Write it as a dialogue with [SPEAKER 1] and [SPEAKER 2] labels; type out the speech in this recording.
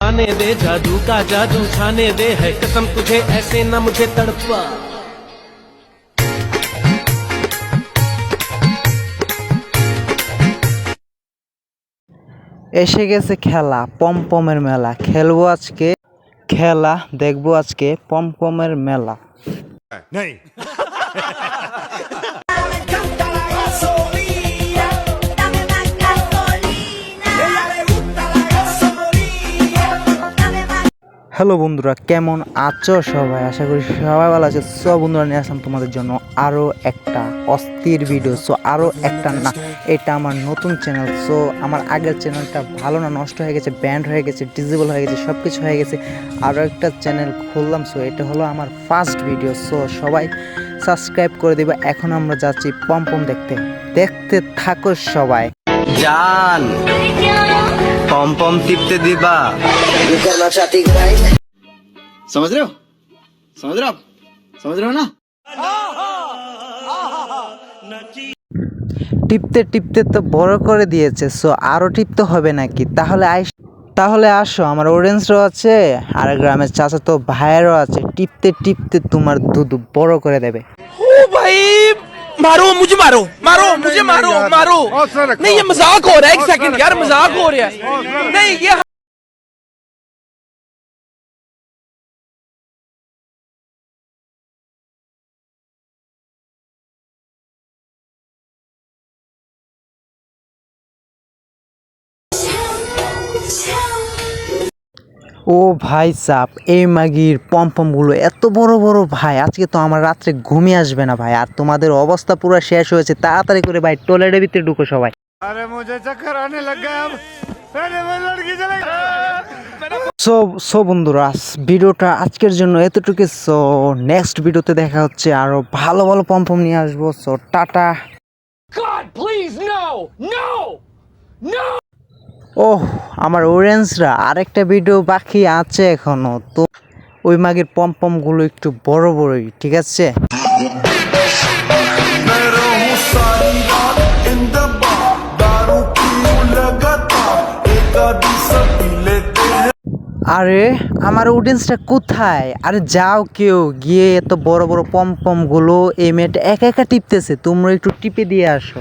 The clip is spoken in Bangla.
[SPEAKER 1] आने दे जादू का जादू छाने दे है कसम तुझे ऐसे न मुझे तड़पा।
[SPEAKER 2] এসে গেছে খেলা পমপমের মেলা, খেলবো আজকে খেলা, দেখবো আজকে পমপমের মেলা। হ্যালো বন্ধুরা, কেমন আছো সবাই? আশা করি সবাই ভালো আছে। সব বন্ধুরা নিয়ে আসলাম তোমাদের জন্য আরও একটা অস্থির ভিডিও। আরও একটা না, এটা আমার নতুন চ্যানেল। আমার আগের চ্যানেলটা ভালো না, নষ্ট হয়ে গেছে, ব্যান্ড হয়ে গেছে, ডিজেবল হয়ে গেছে, সব কিছু হয়ে গেছে। আরও একটা চ্যানেল খুললাম। এটা হলো আমার ফার্স্ট ভিডিও। সবাই সাবস্ক্রাইব করে দিবা। এখন আমরা যাচ্ছি পমপম দেখতে, দেখতে থাকো সবাই।
[SPEAKER 3] জান পম টিপতে দিবা।
[SPEAKER 4] समझ रहे हो आप समझ रहे हो ना।
[SPEAKER 2] টিপতে টিপতে তো বড় করে দিয়েছে, আরও টিপতে হবে নাকি? তাহলে আসো, আমার অডিয়েন্সরাও আছে আর গ্রামের চাচা তো ভাইয়েরও আছে। টিপতে টিপতে তোমার দুধ বড় করে দেবে।
[SPEAKER 1] ओ भाई मारो मुझे, मारो मारो मुझे, मारो मारो। नहीं ये मजाक हो रहा है, एक सेकंड यार, मजाक हो रहा है। नहीं ये
[SPEAKER 2] ও ভাই সাপ, এই মাগির পমপমগুলো এত বড় বড় ভাই, আজকে তো আমার রাত্রে ঘুমিয়ে আসবে না ভাই। আর তোমাদের অবস্থা পুরো শেষ হয়েছে, তাড়াতাড়ি করে ভাই টয়লেটের ভিতরে ঢুকো সবাই।
[SPEAKER 4] अरे मुझे चक्कर आने लग गया अब। अरे मैं लड़की चले
[SPEAKER 2] বন্ধুরা, ভিডিওটা আজকের জন্য এতটুকু। নেক্সট ভিডিওতে দেখা হচ্ছে, আরো ভালো ভালো পমপম নিয়ে আসবো। Tata.
[SPEAKER 1] God please no no no।
[SPEAKER 2] ওহ, আমার অডিয়েন্সরা, আরেকটা ভিডিও বাকি আছে এখনো। তো ওই মাগের পমপমগুলো একটু বড় বড়ই, ঠিক আছে? আরে আমার অডিয়েন্সটা কোথায়? আরে যাও কেউ গিয়ে, এত বড় বড় পমপমগুলো এই মেয়েটা একা একা টিপতেছে, তোমরা একটু টিপে দিয়ে আসো।